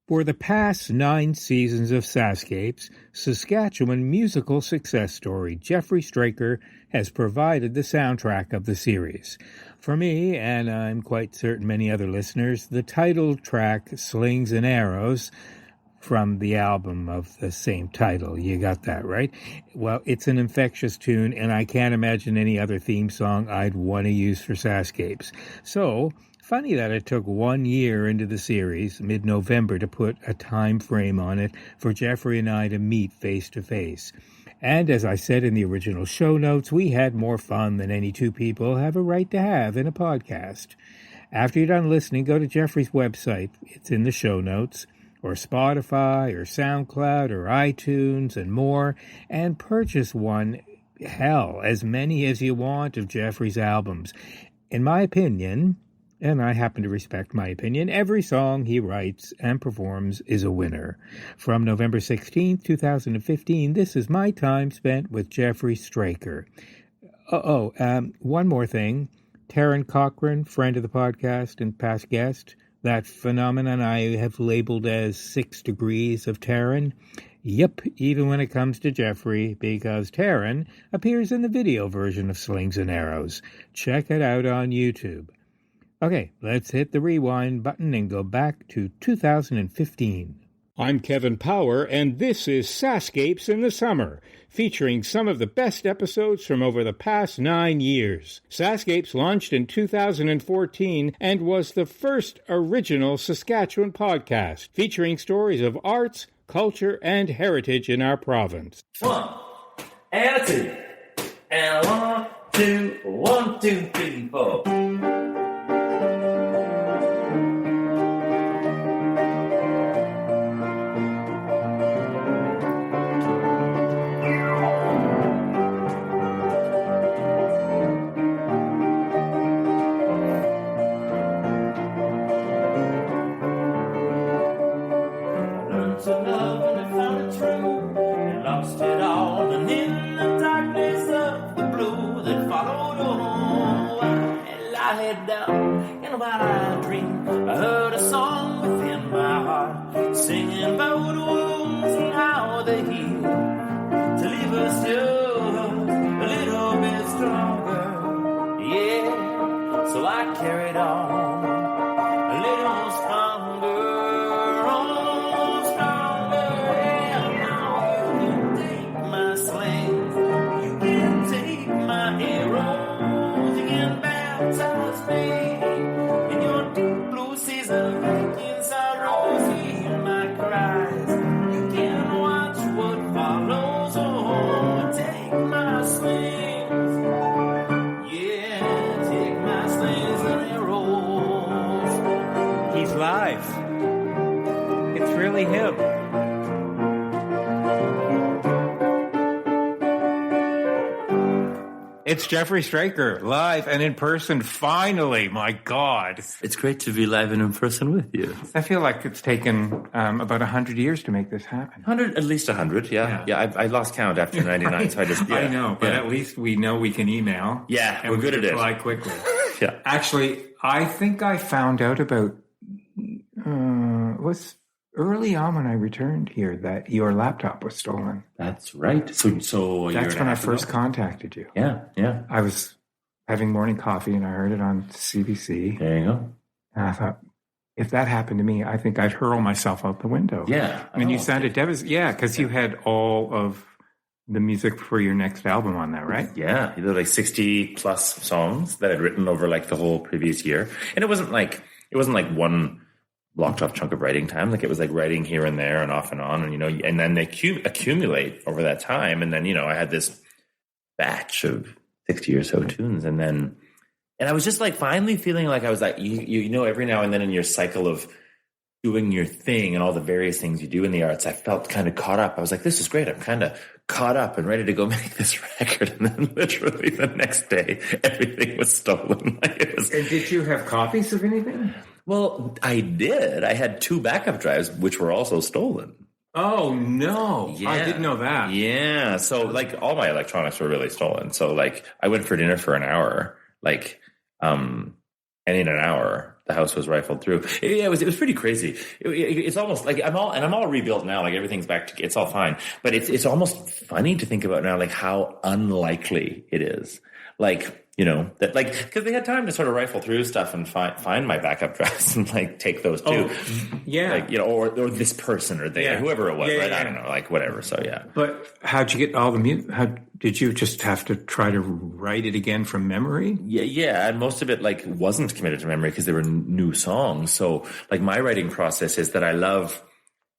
For the past 9 seasons of SaskScapes, Saskatchewan musical success story Jeffery Straker has provided the soundtrack of the series. For me, and I'm quite certain many other listeners, the title track Slings and Arrows from the album of the same title. You got that, right? Well, it's an infectious tune, and I can't imagine any other theme song I'd want to use for SaskScapes. So, funny that it took 1 year into the series, mid-November, to put a time frame on it for Jeffrey and I to meet face-to-face. And as I said in the original show notes, we had more fun than any two people have a right to have in a podcast. After you're done listening, go to Jeffrey's website. It's in the show notes, or Spotify, or SoundCloud, or iTunes, and more, and purchase one, hell, as many as you want of Jeffrey's albums. In my opinion, and I happen to respect my opinion, every song he writes and performs is a winner. From November 16th, 2015, this is my time spent with Jeffery Straker. One more thing. Taron Cochran, friend of the podcast and past guest, that phenomenon I have labeled as 6 degrees of Taron. Yep, even when it comes to Jeffrey, because Taron appears in the video version of Slings and Arrows. Check it out on YouTube. Okay, let's hit the rewind button and go back to 2015. I'm Kevin Power, and this is SaskScapes in the Summer, featuring some of the best episodes from over the past 9 years. SaskScapes launched in 2014 and was the first original Saskatchewan podcast, featuring stories of arts, culture, and heritage in our province. 1 and a 2 and a 1, 2, 1, 2, 3, 4. It's Jeffery Straker, live and in person, finally, my God. It's great to be live and in person with you. I feel like it's taken about 100 years to make this happen. At least 100, yeah. I lost count after 99, so I just... Yeah, I know, but at least we know we can email. Yeah, and we're good at it. Reply quickly. Yeah. Actually, I think I found out about... was early on when I returned here that your laptop was stolen. That's right. So that's when I first contacted you. Yeah. I was having morning coffee and I heard it on CBC. There you go. And I thought, if that happened to me, I think I'd hurl myself out the window. Yeah. I mean, you sounded devastated. Yeah, because you had all of the music for your next album on that, right? Yeah. You did like 60 plus songs that I'd written over like the whole previous year. And it wasn't like one blocked off chunk of writing time. Like it was like writing here and there and off and on, and and then they accumulate over that time. And then I had this batch of 60 or so tunes, and I was just like finally feeling like I was like every now and then in your cycle of doing your thing and all the various things you do in the arts, I felt kind of caught up. I was like, this is great. I'm kind of caught up and ready to go make this record. And then literally the next day, everything was stolen. And did you have copies of anything? Well, I did. I had 2 backup drives, which were also stolen. Oh, no. Yeah. I didn't know that. Yeah. So, like, all my electronics were really stolen. So, like, I went for dinner for an hour, and in an hour, the house was rifled through. It was pretty crazy. It's almost like I'm all rebuilt now. Like everything's back to, it's all fine. But it's almost funny to think about now, like how unlikely it is. Like, you know, that like, because they had time to sort of rifle through stuff and find my backup drafts and like take those too. Oh, yeah. Like, you know, or this person or they, or whoever it was, right? I don't know, like whatever. So yeah. But how'd you get all the music? How did you just have to try to write it again from memory? Yeah. And most of it like wasn't committed to memory because they were new songs. So like my writing process is that I love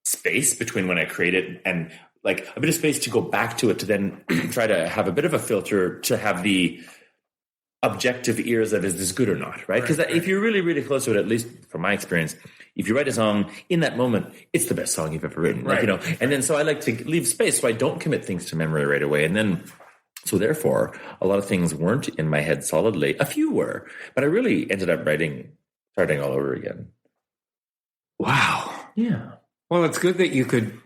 space between when I create it and like a bit of space to go back to it to then try to have a bit of a filter to have the objective ears of is this good or not, right? Because if you're really, really close to it, at least from my experience, if you write a song in that moment, it's the best song you've ever written, like, you know. And then so I like to leave space so I don't commit things to memory right away. And then so therefore, a lot of things weren't in my head solidly. A few were, but I really ended up starting all over again. Wow. Yeah. Well, it's good that you could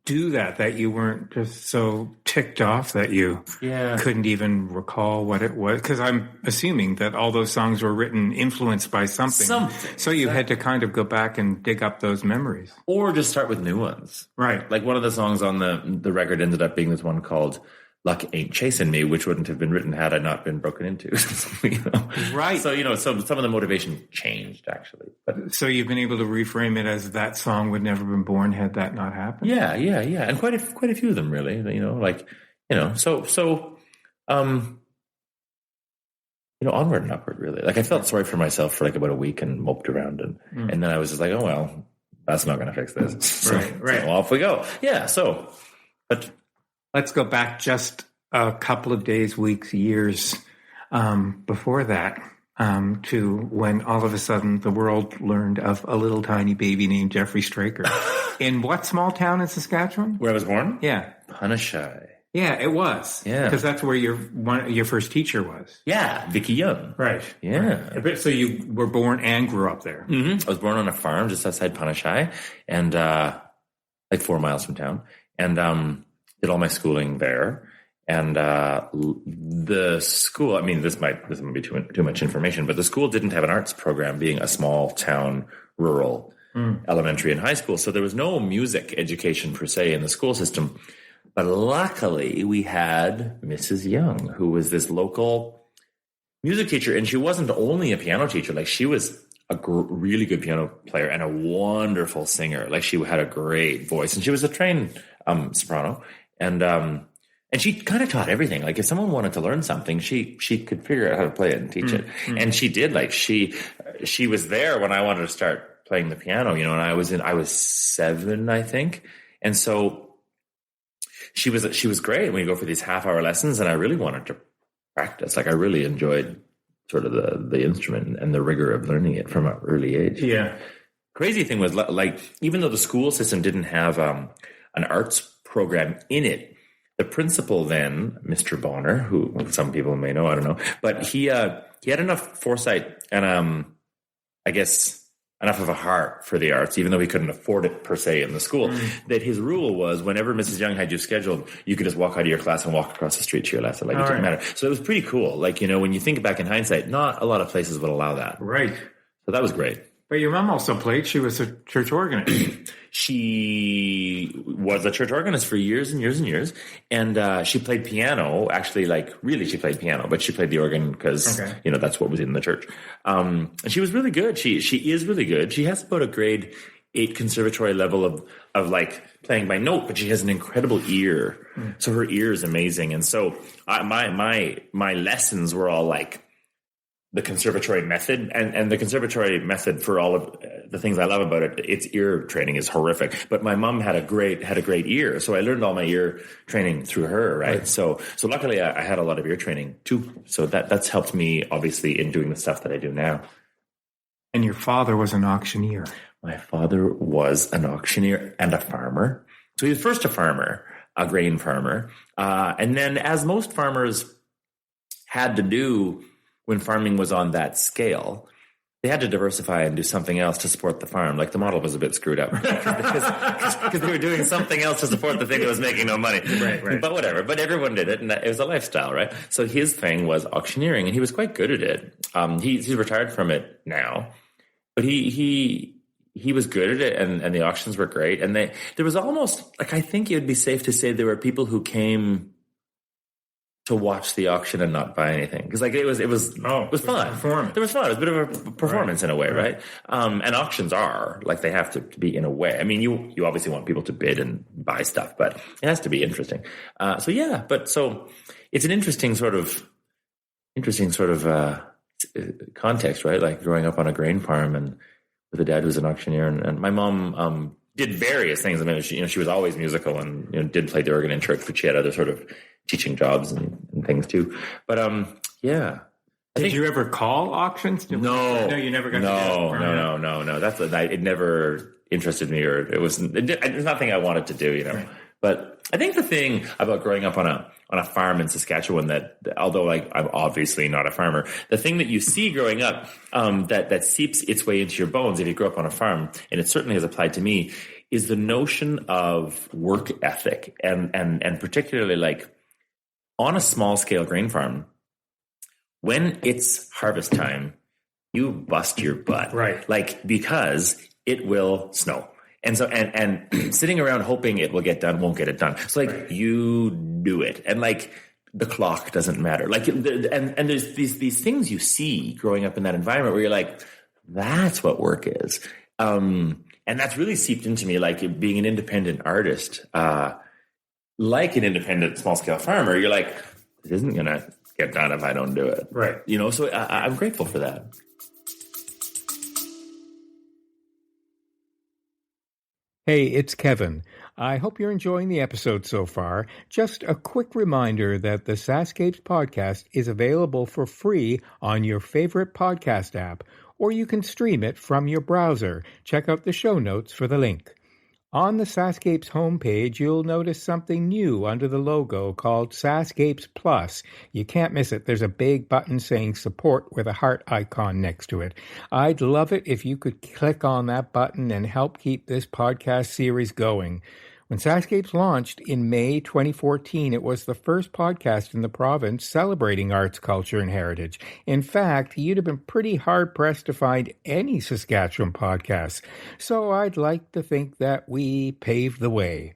do that you weren't just so ticked off that you couldn't even recall what it was. Because I'm assuming that all those songs were written influenced by something. So you had to kind of go back and dig up those memories. Or just start with new ones. Right. Like one of the songs on the record ended up being this one called Luck Ain't Chasing Me, which wouldn't have been written had I not been broken into. You know? Right. So, you know, some of the motivation changed, actually. But so you've been able to reframe it as that song would never have been born had that not happened? Yeah. And quite a few of them, really, you know, like, you know, so you know, onward and upward, really. Like I felt sorry for myself for like about a week and moped around and then I was just like, oh, well, that's not going to fix this. So, right. So off we go. Yeah. So, but let's go back just a couple of days, weeks, years before that to when all of a sudden the world learned of a little tiny baby named Jeffery Straker. In what small town in Saskatchewan? Where I was born? Yeah. Punashai. Yeah, it was. Yeah. Because that's where your first teacher was. Yeah, Vicky Young. Right. Yeah. Right. So you were born and grew up there. Mm-hmm. I was born on a farm just outside Punashai and like 4 miles from town. And did all my schooling there. And the school, I mean, this might be too much information, but the school didn't have an arts program, being a small town, rural elementary and high school. So there was no music education per se in the school system. But luckily, we had Mrs. Young, who was this local music teacher. And she wasn't only a piano teacher. Like she was a really good piano player and a wonderful singer. Like she had a great voice. And she was a trained soprano. And she kind of taught everything. Like if someone wanted to learn something, she could figure out how to play it and teach it. And she did. Like she was there when I wanted to start playing the piano, you know, and I was 7, I think. And so she was great when you go for these half-hour lessons, and I really wanted to practice. Like I really enjoyed sort of the instrument and the rigor of learning it from an early age. Yeah. Crazy thing was like, even though the school system didn't have an arts program in it, the principal then, Mr. Bonner, who some people may know, I don't know, but he had enough foresight and I guess enough of a heart for the arts, even though he couldn't afford it per se in the school, that his rule was whenever Mrs. Young had you scheduled, you could just walk out of your class and walk across the street to your lesson. Like it didn't matter. So it was pretty cool. Like, you know, when you think back in hindsight, not a lot of places would allow that. Right. So that was great. But your mom also played. She was a church organist. She was a church organist for years and years and years. And she played piano. Actually, like, really, she played piano. But she played the organ because, you know, that's what was in the church. And she was really good. She is really good. She has about a grade 8 conservatory level of like playing by note, but she has an incredible ear. So her ear is amazing. And so my lessons were all like the conservatory method, and the conservatory method, for all of the things I love about it, its ear training is horrific. But my mom had a great ear, so I learned all my ear training through her, right? So luckily I had a lot of ear training too. So that's helped me obviously in doing the stuff that I do now. And your father was an auctioneer. My father was an auctioneer and a farmer. So he was first a farmer, a grain farmer, and then, as most farmers had to do when farming was on that scale, they had to diversify and do something else to support the farm. Like the model was a bit screwed up because they were doing something else to support the thing that was making no money. Right. But whatever. But everyone did it, and it was a lifestyle, right? So his thing was auctioneering, and he was quite good at it. He's retired from it now, but he was good at it, and the auctions were great. And there was almost like, I think it would be safe to say there were people who came to watch the auction and not buy anything, because like it was fun. It was fun. It was a bit of a performance in a way, right? And auctions are like, they have to be in a way. I mean, you obviously want people to bid and buy stuff, but it has to be interesting. So it's an interesting sort of context, right? Like growing up on a grain farm and with a dad who's an auctioneer, and my mom did various things. I mean, she was always musical and did play the organ in church, but she had other sort of teaching jobs and things too. But Did you ever call auctions? No, you never got. No. It never interested me, or it's nothing I wanted to do, Right. But I think the thing about growing up on a farm in Saskatchewan, that although like I'm obviously not a farmer, the thing that you see growing up that seeps its way into your bones if you grow up on a farm, and it certainly has applied to me, is the notion of work ethic, and particularly like on a small scale grain farm, when it's harvest time, you bust your butt, right? Like, because it will snow. And so, and sitting around hoping it will get done won't get it done. So like, you do it, and like the clock doesn't matter. Like, and there's these things you see growing up in that environment where you're like, that's what work is. And that's really seeped into me, like being an independent artist, like an independent small scale farmer. You're like, this isn't gonna get done if I don't do it, right? So I'm grateful for that. Hey, it's Kevin. I hope you're enjoying the episode so far. Just a quick reminder that the SaskScapes podcast is available for free on your favorite podcast app, or you can stream it from your browser. Check out the show notes for the link. On the SaskScapes homepage, you'll notice something new under the logo called SaskScapes Plus. You can't miss it. There's a big button saying support with a heart icon next to it. I'd love it if you could click on that button and help keep this podcast series going. When SaskScapes launched in May 2014, it was the first podcast in the province celebrating arts, culture, and heritage. In fact, you'd have been pretty hard-pressed to find any Saskatchewan podcasts. So I'd like to think that we paved the way.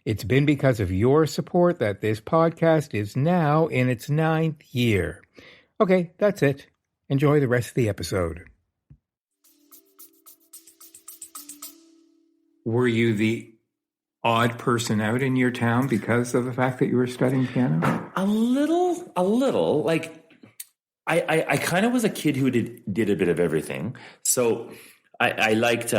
It's been because of your support that this podcast is now in its 9th year. Okay, that's it. Enjoy the rest of the episode. Were you the odd person out in your town because of the fact that you were studying piano? A little. Like, I kind of was a kid who did a bit of everything. So I liked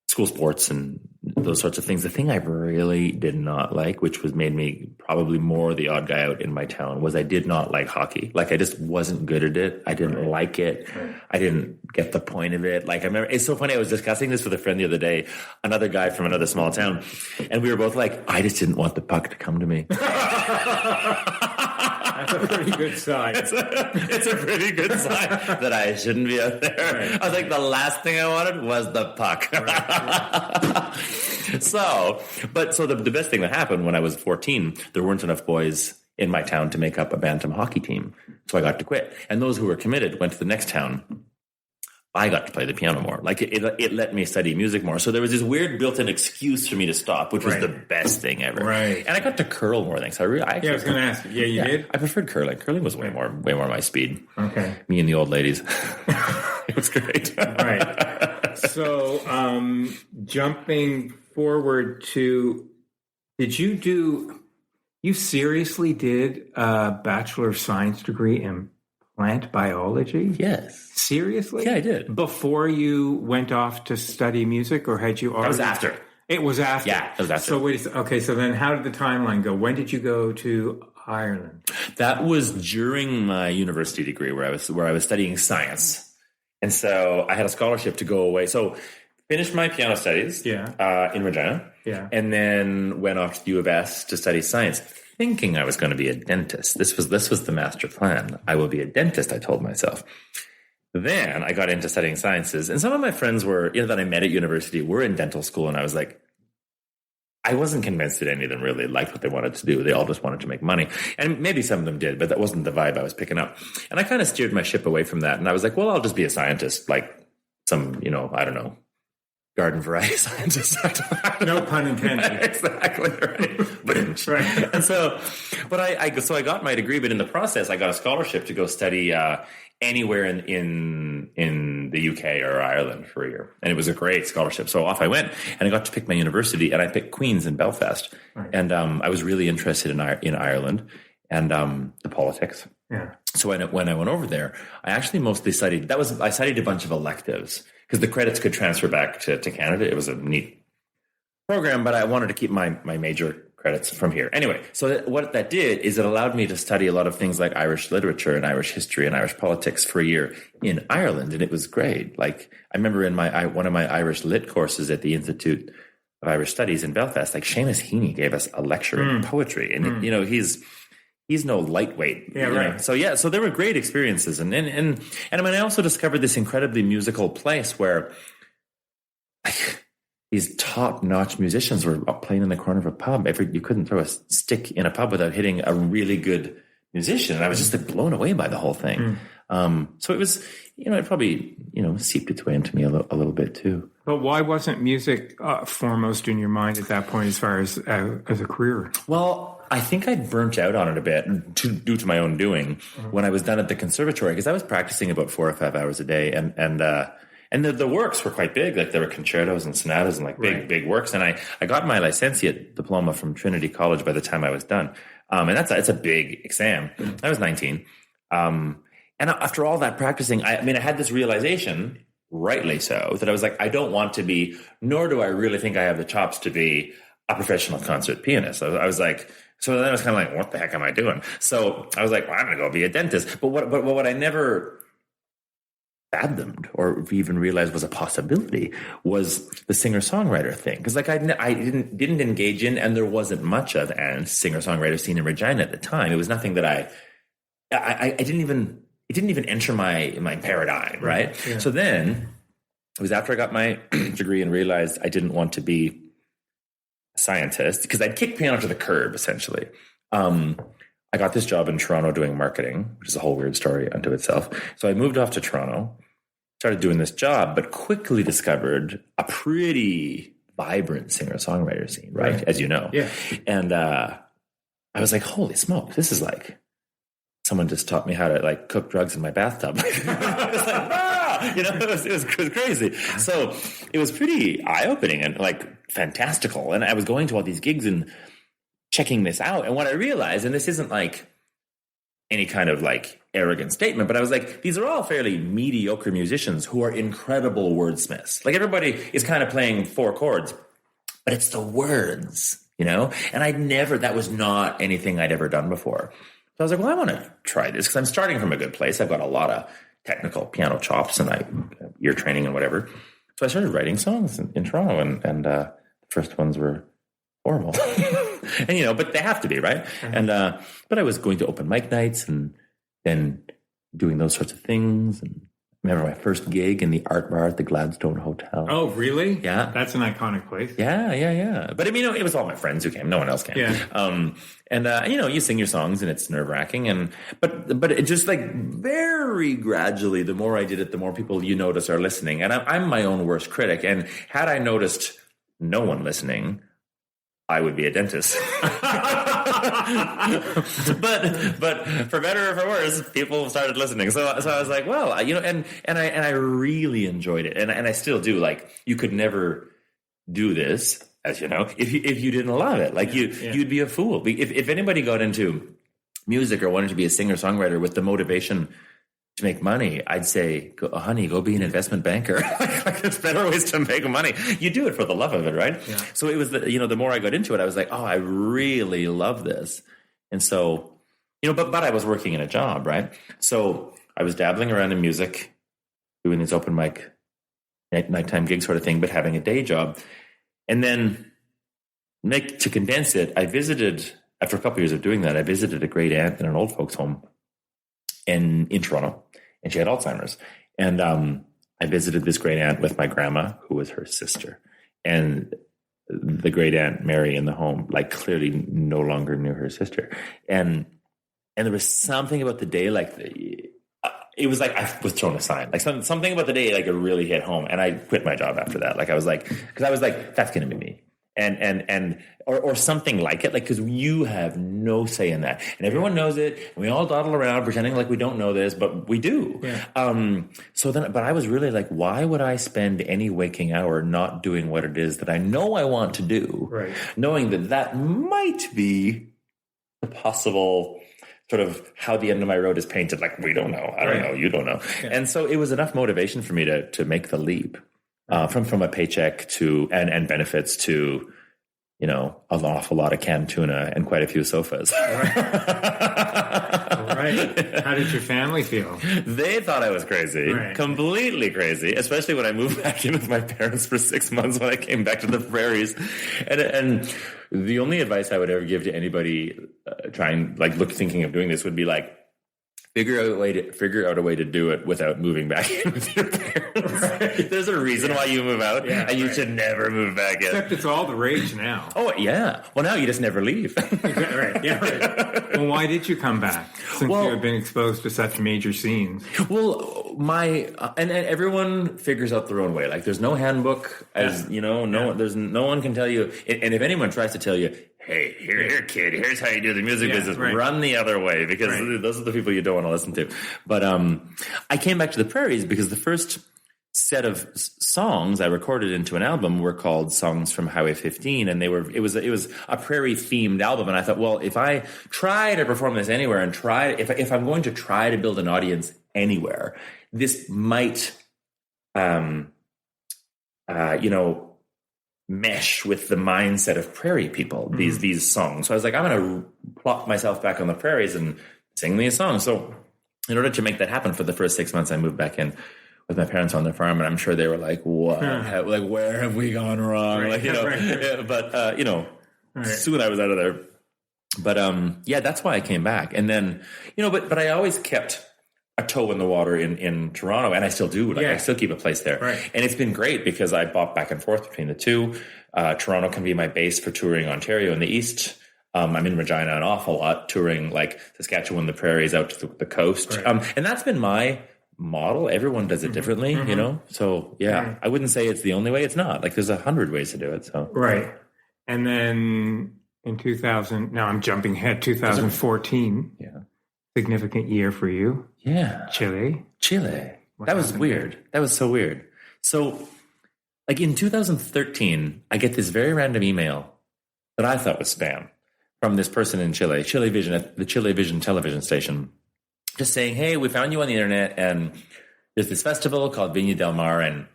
school sports and those sorts of things. The thing I really did not like, which made me probably more the odd guy out in my town, was I did not like hockey. Like, I just wasn't good at it. I didn't like it. I didn't get the point of it. Like, I remember, it's so funny. I was discussing this with a friend the other day, another guy from another small town, and we were both like, I just didn't want the puck to come to me. That's a pretty good sign. It's a pretty good sign that I shouldn't be out there. Right. I was like, the last thing I wanted was the puck. Right. So the best thing that happened when I was 14, there weren't enough boys in my town to make up a bantam hockey team. So I got to quit. And those who were committed went to the next town. I got to play the piano more. Like, it let me study music more. So there was this weird built-in excuse for me to stop, which was the best thing ever. Right. And I got to curl more things. I was going to ask you. Yeah, you did? I preferred curling. Curling was way more my speed. Okay. Me and the old ladies. It was great. Right. So, jumping forward to, you seriously did a Bachelor of Science degree in plant biology? Yes. Seriously? Yeah, I did. Before you went off to study music, or had you already? That was after. It was after? Yeah, it was after. So wait, okay, so then how did the timeline go? When did you go to Ireland? That was during my university degree where I was studying science. And so I had a scholarship to go away. So finished my piano studies in Regina. Yeah. And then went off to the U of S to study science, thinking I was going to be a dentist. This was the master plan. I will be a dentist, I told myself. Then I got into studying sciences, and some of my friends that I met at university were in dental school, and I was like, I wasn't convinced that any of them really liked what they wanted to do. They all just wanted to make money. And maybe some of them did, but that wasn't the vibe I was picking up. And I kind of steered my ship away from that. And I was like, well, I'll just be a scientist, like some, I don't know, garden variety scientist. No pun intended. Exactly right. But Right. And so, but I got my degree, but in the process, I got a scholarship to go study anywhere in the UK or Ireland for a year, and it was a great scholarship. So off I went, and I got to pick my university, and I picked Queen's in Belfast, Right. and I was really interested in Ireland and the politics. Yeah. So when I went over there, I actually mostly studied. I studied a bunch of electives because the credits could transfer back to Canada. It was a neat program, but I wanted to keep my major credits from here. Anyway, so what that did is it allowed me to study a lot of things like Irish literature and Irish history and Irish politics for a year in Ireland, and it was great. Like I remember in one of my Irish lit courses at the Institute of Irish Studies in Belfast, like Seamus Heaney gave us a lecture in poetry, and he's no lightweight. Yeah, right. So there were great experiences, and I mean, I also discovered this incredibly musical place where these top-notch musicians were playing in the corner of a pub. You couldn't throw a stick in a pub without hitting a really good musician, and I was just like blown away by the whole thing. So it was, it probably seeped its way into me a little bit too. But why wasn't music foremost in your mind at that point, as far as a career? Well, I think I'd burnt out on it a bit due to my own doing when I was done at the conservatory, because I was practicing about 4 or 5 hours a day, and the works were quite big. Like there were concertos and sonatas and like big works. And I got my licentiate diploma from Trinity College by the time I was done. And it's a big exam. I was 19. And after all that practicing, I had this realization, rightly so, that I was like, I don't want to be, nor do I really think I have the chops to be a professional concert pianist. I was like, so then I was kind of like, what the heck am I doing? So I was like, well, I'm going to go be a dentist. But what I never fathomed or even realized was a possibility was the singer-songwriter thing. Because like I didn't engage in, and there wasn't much of a singer-songwriter scene in Regina at the time. It was nothing that I didn't even, it didn't even enter my paradigm, right? Yeah. So then it was after I got my degree and realized I didn't want to be a scientist, because I'd kicked piano to the curb, essentially. I got this job in Toronto doing marketing, which is a whole weird story unto itself. So I moved off to Toronto, started doing this job, but quickly discovered a pretty vibrant singer-songwriter scene, right? As you know. Yeah. And I was like, holy smoke, this is like, someone just taught me how to like cook drugs in my bathtub. It was like, it was crazy. So it was pretty eye-opening and like fantastical. And I was going to all these gigs and checking this out. And what I realized, and this isn't like any kind of like arrogant statement, but I was like, these are all fairly mediocre musicians who are incredible wordsmiths. Like everybody is kind of playing 4 chords, but it's the words, and that was not anything I'd ever done before. So I was like, well, I want to try this because I'm starting from a good place. I've got a lot of technical piano chops and ear training and whatever. So I started writing songs in Toronto, and the first ones were horrible. And, but they have to be, right? Mm-hmm. And, but I was going to open mic nights and then doing those sorts of things. And I remember my first gig in the art bar at the Gladstone Hotel. Oh, really? Yeah. That's an iconic place. Yeah. But it was all my friends who came. No one else came. Yeah. You sing your songs and it's nerve wracking. But it just like very gradually, the more I did it, the more people you notice are listening. And I'm my own worst critic. And had I noticed no one listening, I would be a dentist. but for better or for worse, people started listening. So I was like, well, and I really enjoyed it. And I still do. Like, you could never do this, as you know, if you didn't love it. Like you'd be a fool. If anybody got into music or wanted to be a singer-songwriter with the motivation to make money, I'd say, honey, go be an investment banker. Like, there's better ways to make money. You do it for the love of it, right? Yeah. So it was, the more I got into it, I was like, oh, I really love this. And so, but I was working in a job, right? So I was dabbling around in music, doing these open mic, nighttime gig sort of thing, but having a day job. And then, to condense it, I visited, after a couple of years of doing that, I visited a great aunt in an old folks home in Toronto, and she had Alzheimer's. And I visited this great aunt with my grandma, who was her sister. And the great aunt Mary in the home, like, clearly no longer knew her sister. And there was something about the day, like, it was like I was thrown aside. Like something about the day, like it really hit home, and I quit my job after that. Like I was like, that's going to be me, or something like it, like because you have no say in that, and everyone knows it, and we all dawdle around pretending like we don't know this, but we do. Yeah. So then, but I was really like, why would I spend any waking hour not doing what it is that I know I want to do, right? Knowing that might be the possible sort of how the end of my road is painted. Like, we don't know. I don't know. You don't know. Yeah. And so it was enough motivation for me to make the leap from a paycheck to, and benefits to, an awful lot of canned tuna and quite a few sofas. Right. How did your family feel? They thought I was crazy, completely crazy, especially when I moved back in with my parents for 6 months when I came back to the prairies. And the only advice I would ever give to anybody thinking of doing this would be like, figure out a way to do it without moving back in with your parents. Right. There's a reason why you move out, and you should never move back in. Except it's all the rage now. Oh, yeah. Well, now you just never leave. Right. Yeah. Right. Well, why did you come back since you had been exposed to such major scenes? Well, and everyone figures out their own way. Like, there's no handbook, there's no one can tell you. And if anyone tries to tell you, hey, here, kid, here's how you do the music business. Right. Run the other way, because those are the people you don't want to listen to. But I came back to the prairies because the first set of songs I recorded into an album were called Songs from Highway 15, and it was a prairie themed album. And I thought, well, if I try to perform this anywhere and if I'm going to try to build an audience anywhere, this might, mesh with the mindset of prairie people, these songs. So I was like, I'm going to plop myself back on the prairies and sing these songs. So in order to make that happen, for the first 6 months, I moved back in with my parents on their farm, and I'm sure they were like, what? Like, where have we gone wrong? Right. Soon I was out of there. But that's why I came back. And then, but I always kept a toe in the water in Toronto, and I still do. I still keep a place there. Right. And it's been great because I bop back and forth between the two. Toronto can be my base for touring Ontario in the east. I'm in Regina an awful lot, touring like Saskatchewan, the prairies, out to the coast. Right. And that's been my model. Everyone does it differently, So I wouldn't say it's the only way. It's not. Like, there's 100 ways to do it. So And then in 2000, now I'm jumping ahead, 2014. Yeah. Significant year for you. Yeah. Chile. That was weird. There? That was so weird. So, like, in 2013, I get this very random email that I thought was spam from this person in Chile, Chile Vision, at the Chile Vision television station, just saying, hey, we found you on the internet, and there's this festival called Viña del Mar, and,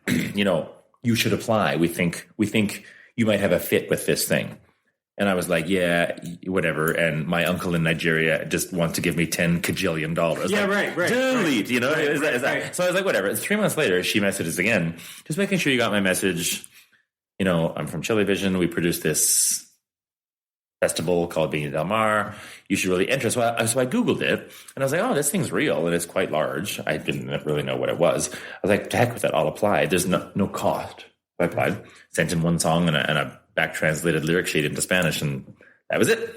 you should apply. We think you might have a fit with this thing. And I was like, yeah, whatever. And my uncle in Nigeria just wants to give me $10 kajillion. Yeah, like, right. Delete, is that? So I was like, whatever. It's 3 months later, she messages again, just making sure you got my message. I'm from Chile Vision. We produced this festival called Viña del Mar. You should really enter. So I Googled it, and I was like, oh, this thing's real, and it's quite large. I didn't really know what it was. I was like, to heck with it, I'll apply. There's no cost. I applied, sent in one song and a back translated lyric sheet into Spanish, and that was it.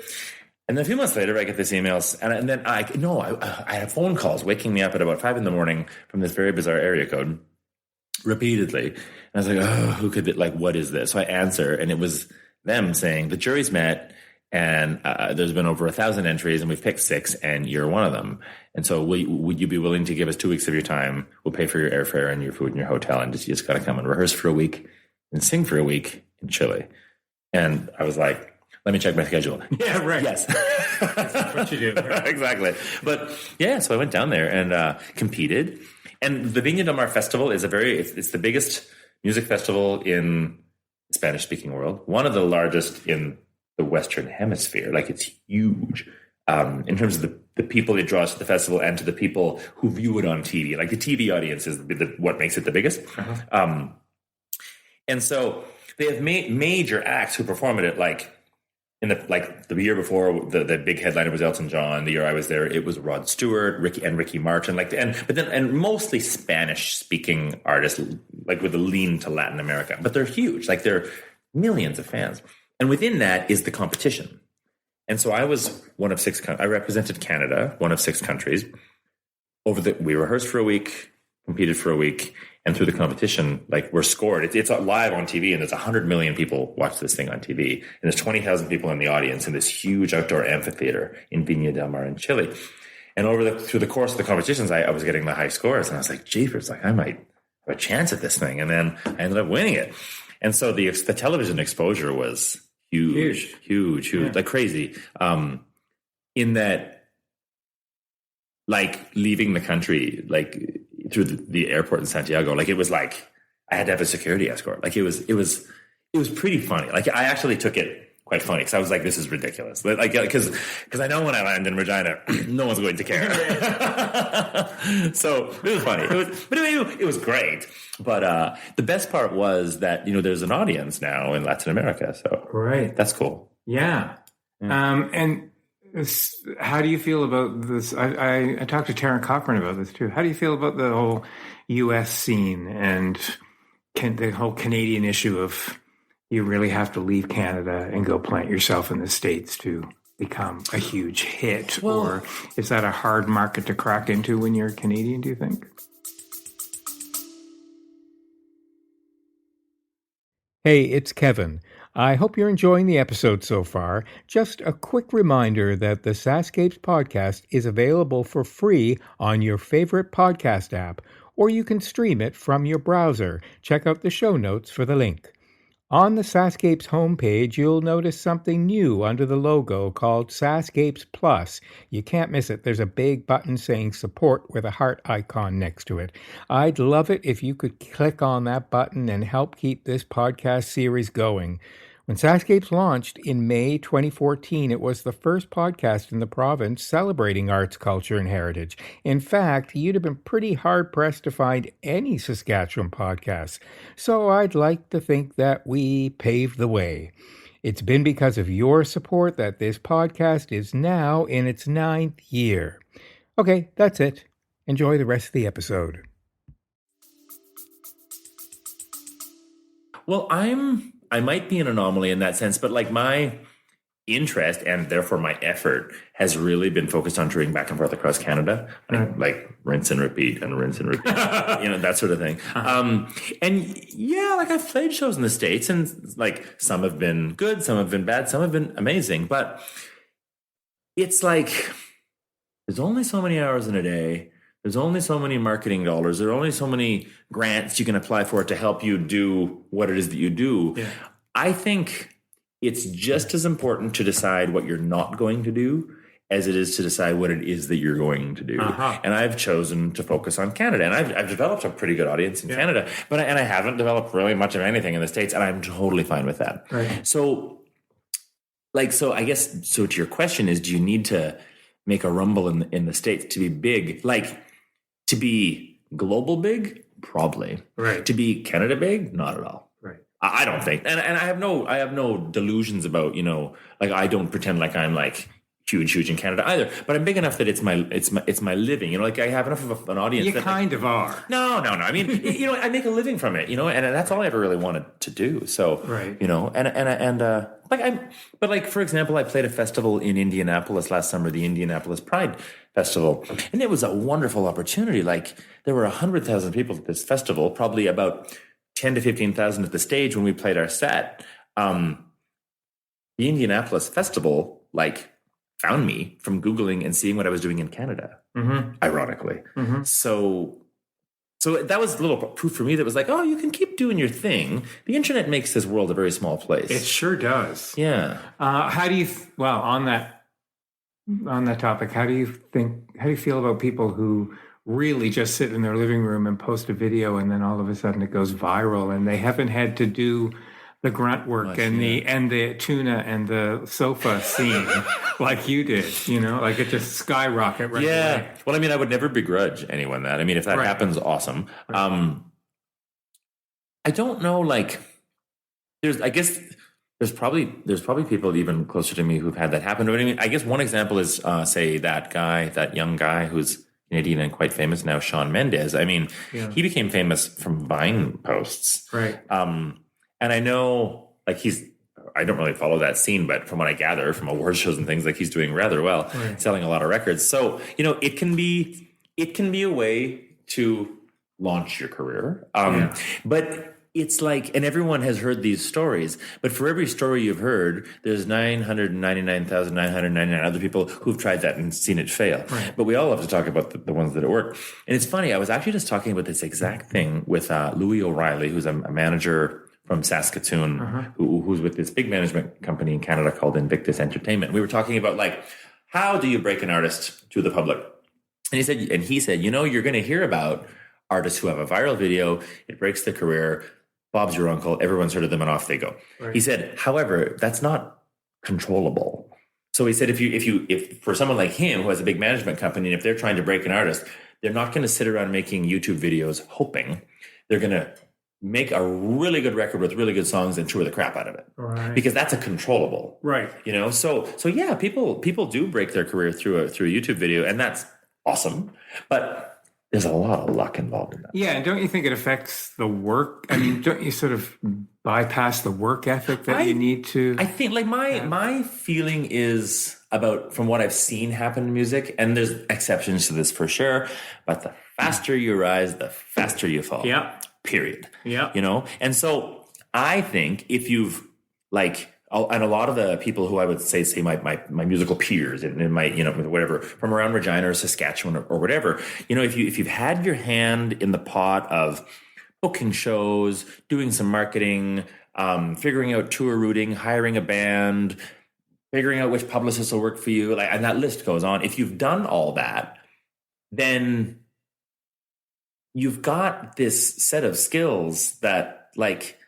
And then a few months later, I get this emails, and then I had phone calls waking me up at about 5 a.m. from this very bizarre area code repeatedly. And I was like, oh, who could it, like, what is this? So I answer, and it was them saying, the jury's met, and there's been over 1,000 entries, and we've picked 6, and you're one of them. And so would you be willing to give us 2 weeks of your time? We'll pay for your airfare and your food and your hotel, and you just got to come and rehearse for a week and sing for a week in Chile. And I was like, let me check my schedule. Yeah, right. Yes. That's what you do. Right? Exactly. But so I went down there and competed. And the Viña del Mar Festival is it's the biggest music festival in the Spanish-speaking world. One of the largest in the Western Hemisphere. Like, it's huge in terms of the people it draws to the festival and to the people who view it on TV. Like, the TV audience is what makes it the biggest. Uh-huh. And so they have major acts who perform at it, like the year before, the big headliner was Elton John. The year I was there, it was Rod Stewart, Ricky Martin, and mostly Spanish speaking artists, like with a lean to Latin America. But they're huge, like they're millions of fans. And within that is the competition. And so I was one of 6. I represented Canada, one of 6 countries. we rehearsed for a week, competed for a week, and through the competition, like we're scored. It's live on TV, and there's 100 million people watch this thing on TV, and there's 20,000 people in the audience in this huge outdoor amphitheater in Viña del Mar in Chile. And through the course of the competitions, I was getting the high scores, and I was like, jeepers, like I might have a chance at this thing. And then I ended up winning it. And so the television exposure was huge, yeah. Like crazy. In that, like leaving the country, like through the airport in Santiago, like it was like I had to have a security escort. Like it was pretty funny. Like I actually took it quite funny because I was like, this is ridiculous. Like because I know when I land in Regina, no one's going to care. So it was funny. It was great. But the best part was that there's an audience now in Latin America. So right, that's cool. Yeah. And how do you feel about this? I talked to Taron Cochran about this too. How do you feel about the whole U.S. scene and the whole Canadian issue of you really have to leave Canada and go plant yourself in the States to become a huge hit? Well, or is that a hard market to crack into when you're Canadian, do you think? Hey, it's Kevin. I hope you're enjoying the episode so far. Just a quick reminder that the SaskScapes podcast is available for free on your favorite podcast app, or you can stream it from your browser. Check out the show notes for the link. On the SaskScapes homepage, you'll notice something new under the logo called SaskScapes Plus. You can't miss it. There's a big button saying support with a heart icon next to it. I'd love it if you could click on that button and help keep this podcast series going. When SaskScapes launched in May 2014, it was the first podcast in the province celebrating arts, culture, and heritage. In fact, you'd have been pretty hard-pressed to find any Saskatchewan podcasts. So I'd like to think that we paved the way. It's been because of your support that this podcast is now in its 9th year. Okay, that's it. Enjoy the rest of the episode. Well, I might be an anomaly in that sense, but like my interest and therefore my effort has really been focused on touring back and forth across Canada, like rinse and repeat, that sort of thing. And yeah, like I've played shows in the States, and like some have been good, some have been bad, some have been amazing, but it's like there's only so many hours in a day. There's only so many marketing dollars. There are only so many grants you can apply for to help you do what it is that you do. Yeah. I think it's just as important to decide what you're not going to do as it is to decide what it is that you're going to do. And I've chosen to focus on Canada. And I've developed a pretty good audience in Canada, but I haven't developed really much of anything in the States, and I'm totally fine with that. Right. So I guess, so to your question is, do you need to make a rumble in the States to be big? Like, to be global big, probably. Right. To be Canada big, not at all. Right. I don't think, and I have no delusions about like I don't pretend like I'm like huge in Canada either. But I'm big enough that it's my living. Like I have enough of an audience. You kind of are. No. I mean, I make a living from it. And that's all I ever really wanted to do. So right. But like for example, I played a festival in Indianapolis last summer, the Indianapolis Pride Festival, and it was a wonderful opportunity. Like there were 100,000 people at this festival, probably about 10 to 15,000 at the stage when we played our set. The Indianapolis Festival, like, found me from Googling and seeing what I was doing in Canada, ironically. Mm-hmm. So that was a little proof for me that was like, oh, you can keep doing your thing. The internet makes this world a very small place. It sure does. Yeah. How do you, on that topic, how do you feel about people who really just sit in their living room and post a video and then all of a sudden it goes viral and they haven't had to do the grunt work and the tuna and the sofa scene like you did, like it just skyrocket right away. Well, I mean, I would never begrudge anyone that. I mean, if that happens, awesome. Right. I don't know, like there's probably people even closer to me who've had that happen. But I mean, I guess one example is say that young guy who's Canadian and quite famous now, Shawn Mendes. I mean, he became famous from Vine posts. Right. And I know, like, I don't really follow that scene, but from what I gather from award shows and things, like, he's doing rather well, selling a lot of records. So, it can be it can be a way to launch your career. But it's like, and everyone has heard these stories, but for every story you've heard, there's 999,999 other people who've tried that and seen it fail. Right. But we all have to talk about the ones that work. And it's funny, I was actually just talking about this exact thing with Louis O'Reilly, who's a manager from Saskatchewan, who's with this big management company in Canada called Invictus Entertainment. We were talking about like, how do you break an artist to the public? And he said, you know, you're going to hear about artists who have a viral video, it breaks their career, Bob's your uncle, everyone's heard of them, and off they go. Right. He said, however, that's not controllable. So he said, if for someone like him who has a big management company, and if they're trying to break an artist, they're not going to sit around making YouTube videos hoping. They're going to make a really good record with really good songs and tour the crap out of it. Right. Because that's a controllable. Right. You know, so yeah, people do break their career through a YouTube video, and that's awesome. But there's a lot of luck involved in that. Yeah, and don't you think it affects the work? I mean, don't you sort of bypass the work ethic that you need to? I think, like, my feeling is about, from what I've seen happen in music, and there's exceptions to this for sure, but the faster you rise, the faster you fall. Yeah. Period. Yeah. You know? And so I think if you've, like, and a lot of the people who I would say my musical peers and my, you know, whatever, from around Regina or Saskatchewan or whatever, you know, if you've had your hand in the pot of booking shows, doing some marketing, figuring out tour routing, hiring a band, figuring out which publicists will work for you, like, and that list goes on. If you've done all that, then you've got this set of skills that, like,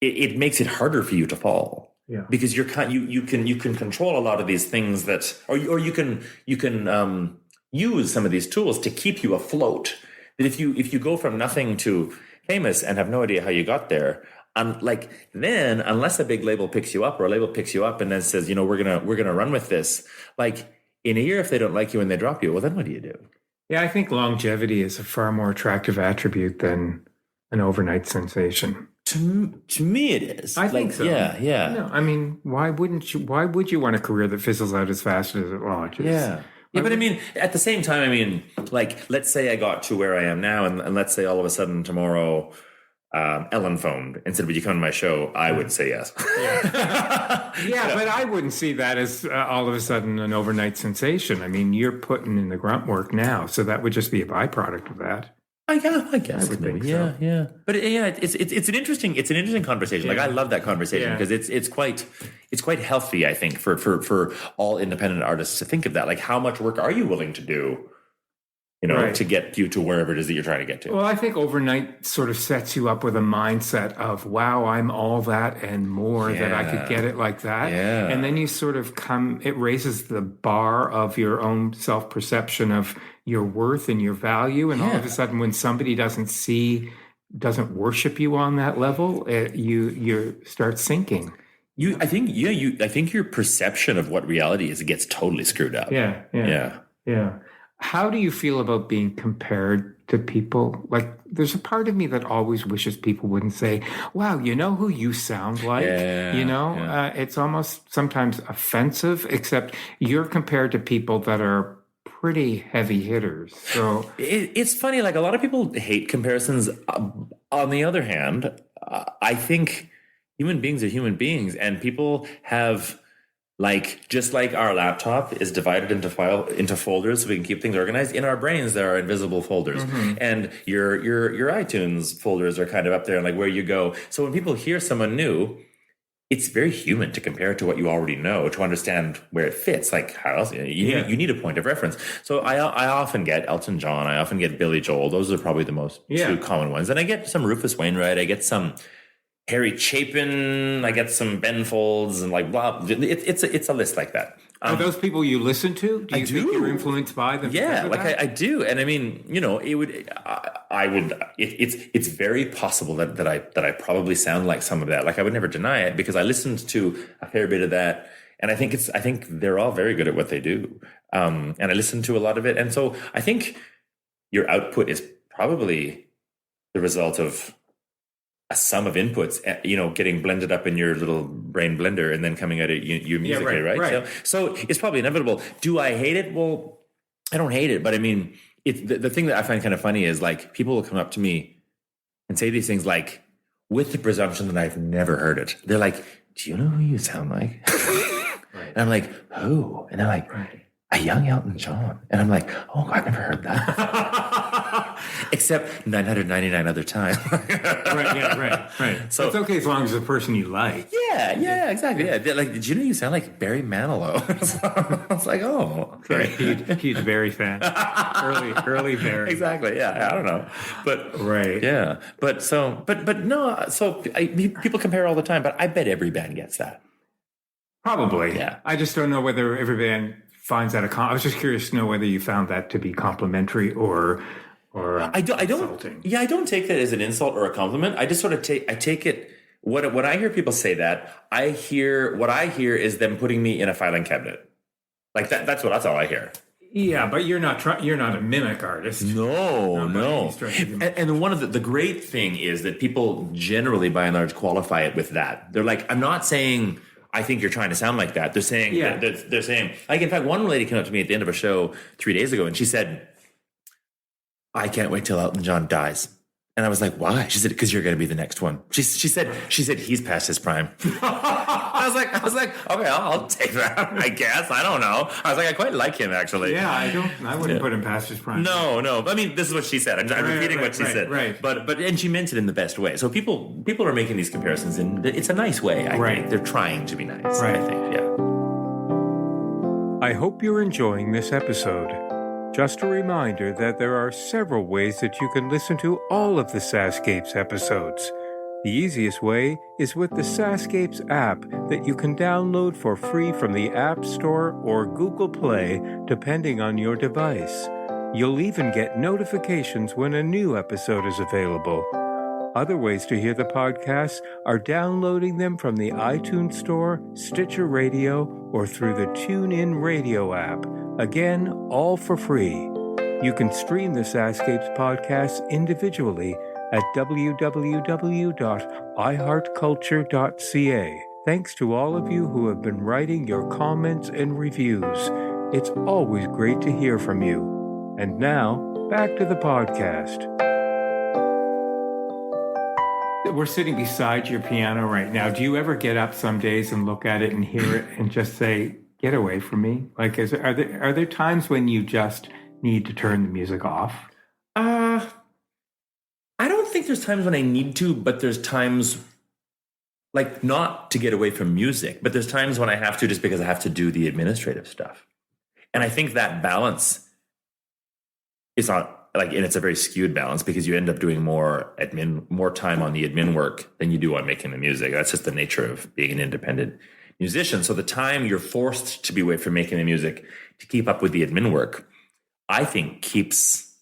it makes it harder for you to fall. Yeah. Because you can control a lot of these things that, or you can use some of these tools to keep you afloat. That if you go from nothing to famous and have no idea how you got there, then unless a big label picks you up, or a label picks you up and then says, you know, we're gonna run with this, like, in a year, if they don't like you and they drop you, well, then what do you do? Yeah, I think longevity is a far more attractive attribute than an overnight sensation. To me, it is. I think so. Yeah, yeah. No, I mean, why would you want a career that fizzles out as fast as it launches? Yeah. Yeah, but I mean, at the same time, I mean, like, let's say I got to where I am now, and let's say all of a sudden tomorrow, Ellen phoned and said, would you come to my show? I would say yes. Yeah, but I wouldn't see that as all of a sudden an overnight sensation. I mean, you're putting in the grunt work now, so that would just be a byproduct of that. I guess. I would think so. Yeah. But yeah, it's an interesting conversation. Yeah. Like, I love that conversation because it's quite healthy, I think, for all independent artists to think of that. Like, how much work are you willing to do, you know, to get you to wherever it is that you're trying to get to? Well, I think overnight sort of sets you up with a mindset of, wow, I'm all that and more, that I could get it like that. Yeah. And then you sort of it raises the bar of your own self-perception of your worth and your value. And all of a sudden, when somebody doesn't worship you on that level, you start sinking. I think your perception of what reality is, it gets totally screwed up. Yeah. How do you feel about being compared to people? Like, there's a part of me that always wishes people wouldn't say, wow, you know who you sound like? It's almost sometimes offensive, except you're compared to people that are pretty heavy hitters. So it's funny, like, a lot of people hate comparisons. On the other hand, I think human beings are human beings, and people have, like, just like our laptop is divided into folders so we can keep things organized, in our brains there are invisible folders. And your iTunes folders are kind of up there, and like where you go. So when people hear someone new, it's very human to compare it to what you already know to understand where it fits. Like, how else? You need a point of reference. So I often get Elton John. I often get Billy Joel. Those are probably the most two common ones. And I get some Rufus Wainwright. I get some Harry Chapin. I get some Ben Folds, and like blah. It's a list like that. Are those people you listen to? Do you think you're influenced by them? Yeah, like I do. And I mean, you know, it's very possible that I probably sound like some of that. Like, I would never deny it, because I listened to a fair bit of that, and I think they're all very good at what they do. And I listen to a lot of it, and so I think your output is probably the result of a sum of inputs, you know, getting blended up in your little brain blender and then coming out of your musically, right? So it's probably inevitable. Do I hate it? Well, I don't hate it, but I mean, the thing that I find kind of funny is like people will come up to me and say these things like with the presumption that I've never heard it. They're like, "Do you know who you sound like?" Right. And I'm like, "Who?" And they're like, "A young Elton John." And I'm like, "Oh, I've never heard that." Except 999 other times. Right. So it's okay as long as the person you like. Yeah, exactly. Yeah. They're like, "Did you know you sound like Barry Manilow?" I was like, "Oh, okay." He's very fan. early Barry. Exactly. Yeah. I don't know, but right. Yeah. But no. So people compare all the time, but I bet every band gets that. Probably. Yeah. I just don't know whether every band finds that I was just curious to know whether you found that to be complimentary or I don't. insulting. Yeah, I don't take that as an insult or a compliment. I just sort of take it. When I hear people say that, what I hear is them putting me in a filing cabinet. Like that. That's all I hear. Yeah, but you're not a mimic artist. No. And one of the great thing is that people generally, by and large, qualify it with that. They're like, I'm not saying I think you're trying to sound like that. They're saying, they're saying, like, in fact, one lady came up to me at the end of a show 3 days ago and she said, "I can't wait till Elton John dies." And I was like, "Why?" She said, "Because you're going to be the next one." She said he's past his prime. I was like, okay, I'll take that. I guess. I don't know. I was like, I quite like him actually. Yeah, I wouldn't put him past his prime. No. I mean, this is what she said. I'm repeating what she said. Right. But and she meant it in the best way. So people are making these comparisons, and it's a nice way. I think they're trying to be nice. Right. I think. Yeah. I hope you're enjoying this episode. Just a reminder that there are several ways that you can listen to all of the SaskScapes episodes. The easiest way is with the SaskScapes app that you can download for free from the App Store or Google Play, depending on your device. You'll even get notifications when a new episode is available. Other ways to hear the podcasts are downloading them from the iTunes Store, Stitcher Radio, or through the TuneIn Radio app. Again, all for free. You can stream the SaskScapes podcasts individually at www.iheartculture.ca. Thanks to all of you who have been writing your comments and reviews. It's always great to hear from you. And now, back to the podcast. We're sitting beside your piano right now. Do you ever get up some days and look at it and hear it and just say, "Get away from me"? Like, are there times when you just need to turn the music off? I don't think there's times when I need to, but there's times like not to get away from music, but there's times when I have to just because I have to do the administrative stuff. And I think that balance is not like, and it's a very skewed balance because you end up doing more time on the admin work than you do on making the music. That's just the nature of being an independent musician. So the time you're forced to be away from making the music to keep up with the admin work, I think keeps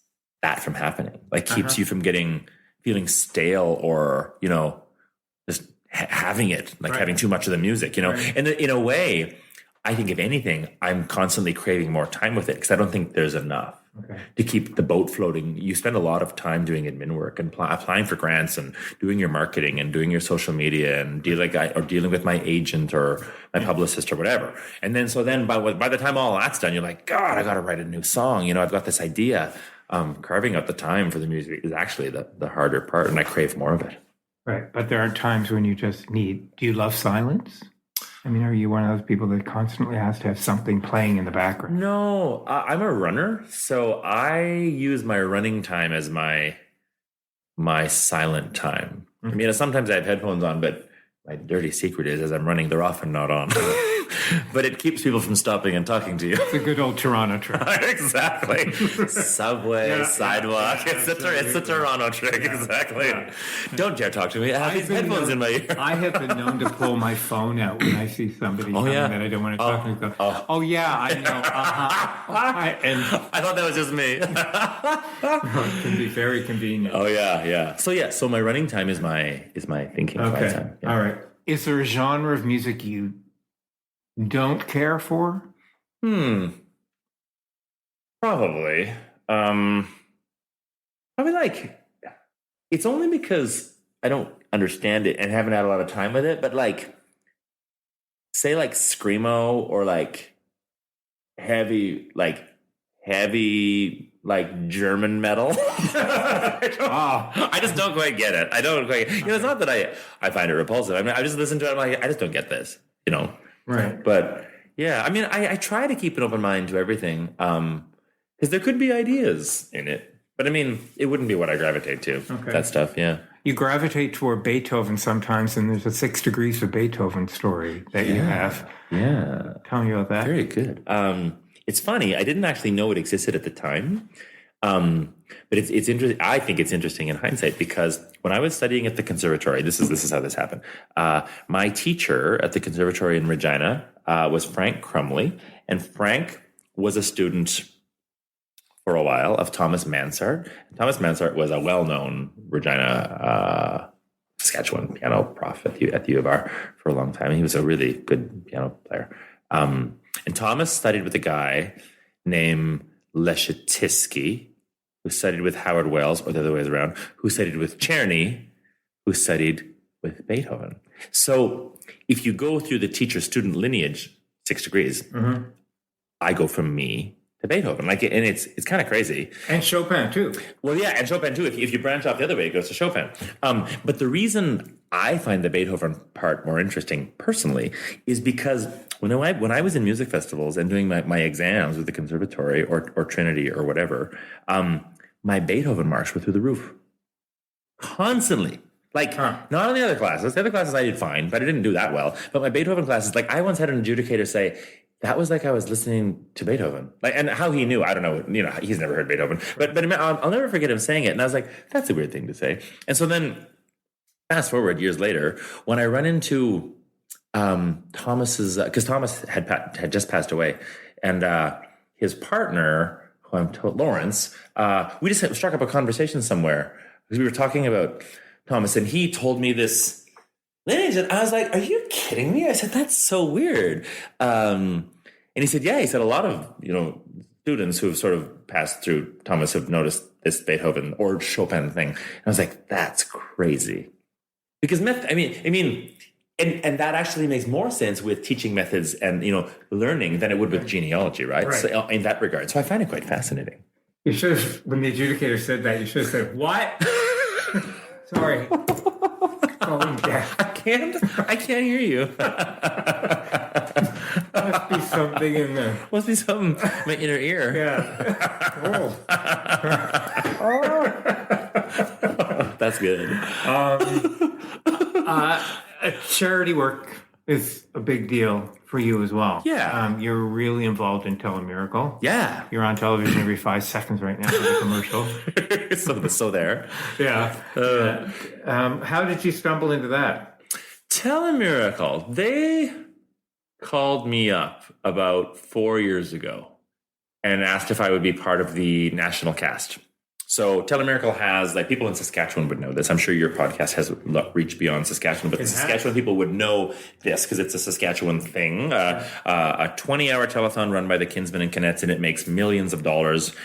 that from happening. Like keeps you from feeling stale or, just having it, like having too much of the music, And in a way, I think if anything, I'm constantly craving more time with it because I don't think there's enough to keep the boat floating. You spend a lot of time doing admin work and applying for grants and doing your marketing and doing your social media and dealing with my agent or my publicist or whatever. And then by the time all that's done, you're like, God, I got to write a new song. I've got this idea. Carving out the time for the music is actually the harder part, and I crave more of it. Right, but there are times when you just do you love silence? I mean, are you one of those people that constantly has to have something playing in the background? No, I'm a runner, so I use my running time as my silent time. Mm-hmm. I mean, sometimes I have headphones on, but my dirty secret is as I'm running, they're often not on. But it keeps people from stopping and talking to you. It's a good old Toronto trick. Exactly. Subway, sidewalk. It's the Toronto trick, exactly. Yeah. Don't dare talk to me. I have these headphones in my ear. I have been known to pull my phone out when I see somebody that I don't want to talk to. Oh, yeah, I know. And I thought that was just me. It can be very convenient. Oh, yeah. So my running time is my thinking time. Yeah. All right. Is there a genre of music you don't care for? Probably. Probably like, it's only because I don't understand it and haven't had a lot of time with it, but like, say like screamo or like heavy heavy, like German metal. I just don't quite get it. I don't quite. It's not that I find it repulsive. I mean, I just listen to it. I'm like, I just don't get this. Right. But yeah, I mean, I try to keep an open mind to everything, because there could be ideas in it. But I mean, it wouldn't be what I gravitate to. Okay. That stuff. Yeah. You gravitate toward Beethoven sometimes, and there's a 6 Degrees of Beethoven story that you have. Yeah. Tell me about that. Very good. It's funny. I didn't actually know it existed at the time. But it's interesting. I think it's interesting in hindsight, because when I was studying at the conservatory, this is how this happened. My teacher at the conservatory in Regina was Frank Crumley, and Frank was a student for a while of Thomas Mansart. Thomas Mansart was a well-known Regina, Saskatchewan piano prof at the U of R for a long time. He was a really good piano player. And Thomas studied with a guy named Leschetizky, who studied with Howard Wells, or the other way around, who studied with Czerny, who studied with Beethoven. So if you go through the teacher-student lineage, 6 Degrees, I go from me to Beethoven, and it's kind of crazy. And Chopin too. Well, yeah, and Chopin too. If you branch off the other way, it goes to Chopin. But the reason I find the Beethoven part more interesting personally is because when I was in music festivals and doing my exams with the conservatory or Trinity or whatever, my Beethoven marks were through the roof constantly. Not on the other classes. The other classes I did fine, but I didn't do that well. But my Beethoven classes, I once had an adjudicator say, that was like I was listening to Beethoven. And how he knew, I don't know. He's never heard Beethoven. But I'll never forget him saying it. And I was like, that's a weird thing to say. And so then, fast forward years later, when I run into Thomas's, because Thomas had just passed away, and his partner, who I'm told, Lawrence, we just struck up a conversation somewhere because we were talking about Thomas, and he told me this lineage, and I was like, "Are you kidding me?" I said, "That's so weird." And he said, "Yeah." He said, "A lot of students who have sort of passed through Thomas have noticed this Beethoven or Chopin thing." And I was like, "That's crazy," because and that actually makes more sense with teaching methods and learning than it would with genealogy, right? So, in that regard, so I find it quite fascinating. You should have, when the adjudicator said that, you should have said, "What?" Sorry. I can't hear you. Must be something in there. Must be something in my inner ear. Yeah. That's good. Charity work is a big deal for you as well. Yeah. You're really involved in Telemiracle. Yeah. You're on television every 5 seconds right now for the commercial. so there. Yeah. How did you stumble into that? Telemiracle. They called me up about 4 years ago and asked if I would be part of the national cast. So Telemiracle has, people in Saskatchewan would know this. I'm sure your podcast has reached beyond Saskatchewan, but the Saskatchewan people would know this because it's a Saskatchewan thing. A 20-hour telethon run by the Kinsmen and Kinnets, and it makes millions of dollars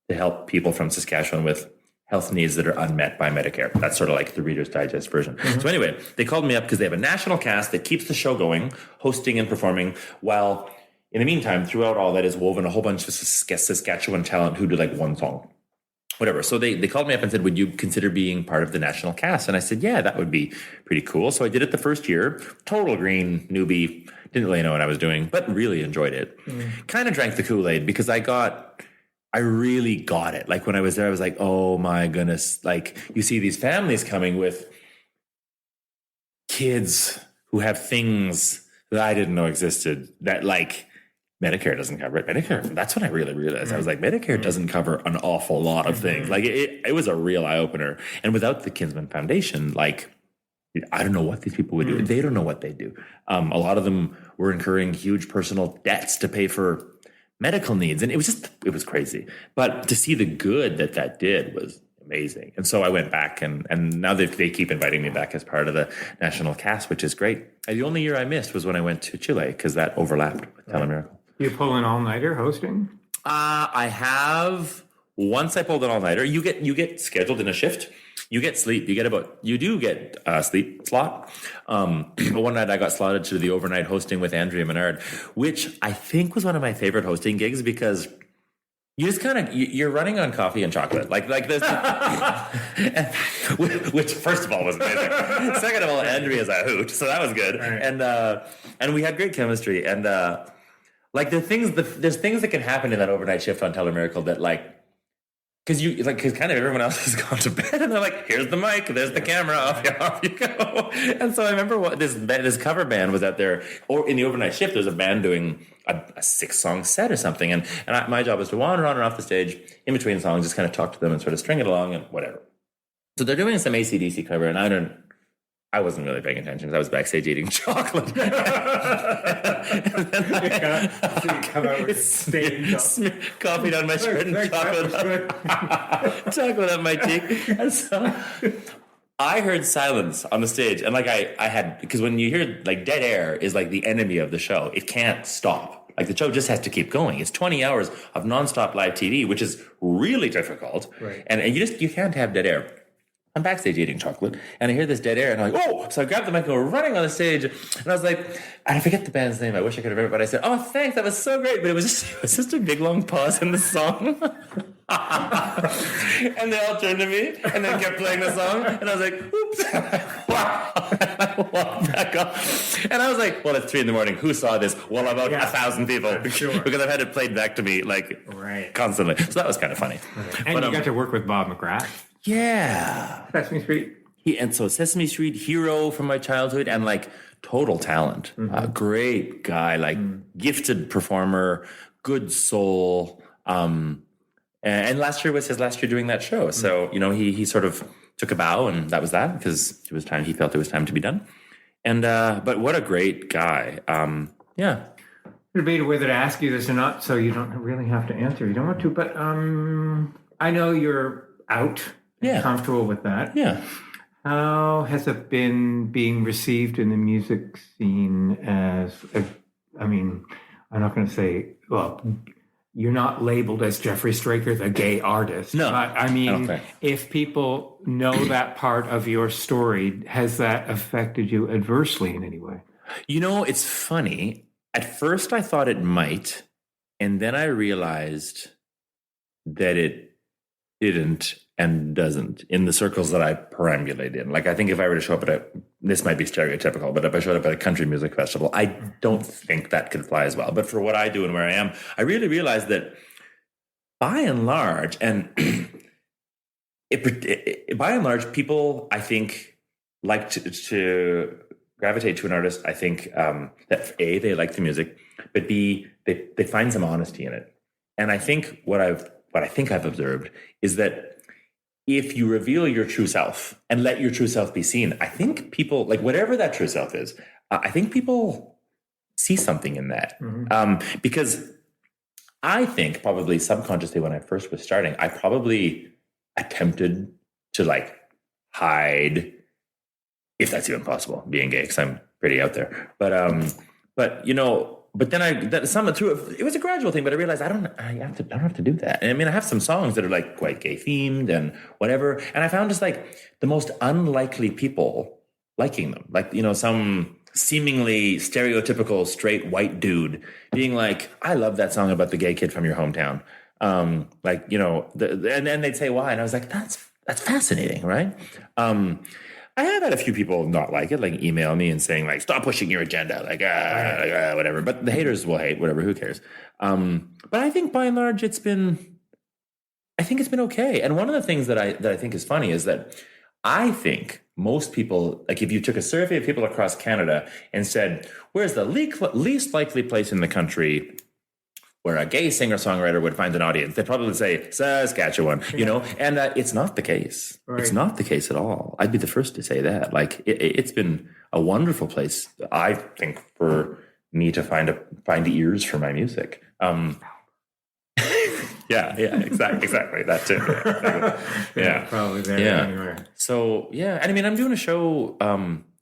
to help people from Saskatchewan with health needs that are unmet by Medicare. That's sort of like the Reader's Digest version. Mm-hmm. So anyway, they called me up because they have a national cast that keeps the show going, hosting and performing, while in the meantime, throughout all that is woven a whole bunch of Saskatchewan talent who do one song. Whatever. So they called me up and said, would you consider being part of the national cast? And I said, yeah, that would be pretty cool. So I did it the first year. Total green, newbie. Didn't really know what I was doing, but really enjoyed it. Kind of drank the Kool-Aid because I really got it. When I was there, I was like, oh my goodness. You see these families coming with kids who have things that I didn't know existed that Medicare doesn't cover it. Medicare, that's what I really realized. I was like, Medicare doesn't cover an awful lot of things. It was a real eye-opener. And without the Kinsman Foundation, I don't know what these people would do. They don't know what they do. A lot of them were incurring huge personal debts to pay for medical needs. And it was crazy. But to see the good that did was amazing. And so I went back, and now they keep inviting me back as part of the national cast, which is great. And the only year I missed was when I went to Chile because that overlapped with Telemiracle. You pull an all-nighter hosting? I have. Once I pulled an all-nighter. You get scheduled in a shift. You get sleep. You do get a sleep slot. But one night I got slotted to the overnight hosting with Andrea Menard, which I think was one of my favorite hosting gigs because You just kind of you're running on coffee and chocolate, like this, which first of all was amazing. Second of all, Andrea's a hoot, so that was good, right. And we had great chemistry, and like there's things that can happen in that overnight shift on Telemiracle that like. Because kind of everyone else has gone to bed, and they're like, "Here's the mic, there's the camera, off you go." And so I remember this cover band was out there, or in the overnight shift, there's a band doing a 6-song set or something, and my job was to wander on and off the stage in between songs, just kind of talk to them and sort of string it along and whatever. So they're doing some AC/DC cover, and I wasn't really paying attention because I was backstage eating chocolate. So you come out with coffee on my shirt and chocolate on my cheek. And so I heard silence on the stage. And like I had, because when you hear like dead air is like the enemy of the show. It can't stop. Like the show just has to keep going. It's 20 hours of nonstop live TV, which is really difficult. Right. And you can't have dead air. I'm backstage eating chocolate, and I hear this dead air, and I'm like, oh! So I grabbed the mic, and we're running on the stage, and I was like, and I forget the band's name. I wish I could remember, but I said, oh, thanks, that was so great. But it was just a big, long pause in the song. And they all turned to me, and then kept playing the song, and I was like, oops. I walked back up. And I was like, well, it's 3 a.m. Who saw this? Well, about 1,000 people. Sure. Because I've had it played back to me, like, constantly. So that was kind of funny. Right. And you got to work with Bob McGrath. Yeah. Sesame Street. And so Sesame Street, hero from my childhood, and like total talent. Great guy, like gifted performer, good soul. And last year was his last year doing that show. So, he sort of took a bow, and that was that, because it was time. He felt it was time to be done. And but what a great guy. Yeah. Debate whether to ask you this or not, so you don't really have to answer. You don't want to, but I know you're out. Yeah. Comfortable with that. Yeah. How has it been being received in the music scene I'm not going to say, well, you're not labeled as Jeffery Straker, the gay artist. No. But if people know that part of your story, has that affected you adversely in any way? It's funny. At first I thought it might, and then I realized that it didn't and doesn't in the circles that I perambulate in. Like, I think if I were to show up this might be stereotypical, but if I showed up at a country music festival, I don't think that could fly as well. But for what I do and where I am, I really realized that by and large, people, I think, like to gravitate to an artist. I think that A, they like the music, but B, they find some honesty in it. And I think what I think I've observed is that if you reveal your true self and let your true self be seen, I think people, like whatever that true self is, I think people see something in that. Because I think probably subconsciously when I first was starting, I probably attempted to like hide, if that's even possible, being gay, because I'm pretty out there. But then it was a gradual thing, but I realized I don't have to do that. And I have some songs that are like quite gay themed and whatever. And I found just like the most unlikely people liking them. Like, some seemingly stereotypical straight white dude being like, I love that song about the gay kid from your hometown. And then they'd say why. And I was like, that's fascinating. Right. I have had a few people not like it, like email me and saying like, stop pushing your agenda, whatever. But the haters will hate, whatever, who cares? But I think by and large, it's been okay. And one of the things that I think is funny is that I think most people, like if you took a survey of people across Canada and said, where's the least likely place in the country where a gay singer-songwriter would find an audience, they'd probably say Saskatchewan, and it's not the case. Right. It's not the case at all. I'd be the first to say that. Like it's been a wonderful place, I think, for me to find ears for my music. Yeah, exactly. That too. Exactly. Yeah, probably there anywhere. So yeah, and I'm doing a show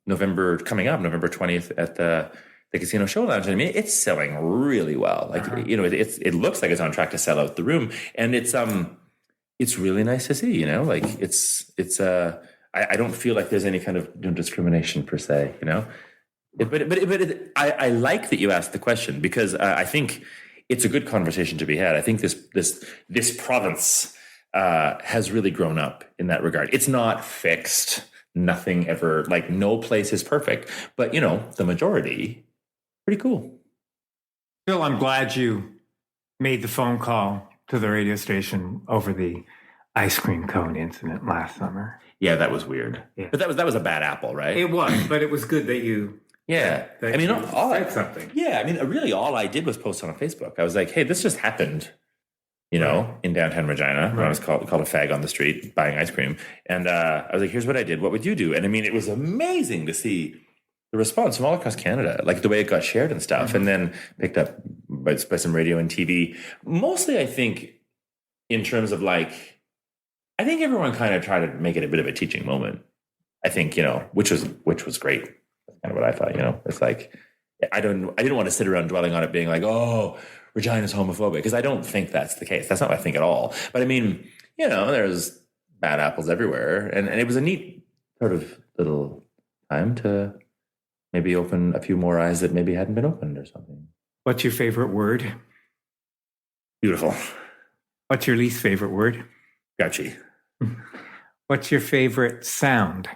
November 20th at the Casino Show Lounge. It's selling really well. Like it looks like it's on track to sell out the room, and it's really nice to see. Like I don't feel like there's any kind of discrimination per se. But I like that you asked the question, because I think it's a good conversation to be had. I think this province has really grown up in that regard. It's not fixed. Nothing ever, like no place is perfect. But, the majority, pretty cool. Phil, I'm glad you made the phone call to the radio station over the ice cream cone incident last summer. Yeah, that was weird. Yeah. But that was a bad apple, right? It was, but it was good that you... Yeah. That you said something. Yeah, really all I did was post on Facebook. I was like, hey, this just happened, in downtown Regina, when I was called a fag on the street buying ice cream. And I was like, here's what I did. What would you do? And it was amazing to see the response from all across Canada, like the way it got shared and stuff, and then picked up by some radio and TV. Mostly, I think, in terms of I think everyone kind of tried to make it a bit of a teaching moment. I think, which was great. That's kind of what I thought, It's like, I didn't want to sit around dwelling on it being like, oh, Regina's homophobic, because I don't think that's the case. That's not what I think at all. But there's bad apples everywhere. And it was a neat sort of little time to maybe open a few more eyes that maybe hadn't been opened or something. What's your favorite word? Beautiful. What's your least favorite word? Grouchy. What's your favorite sound?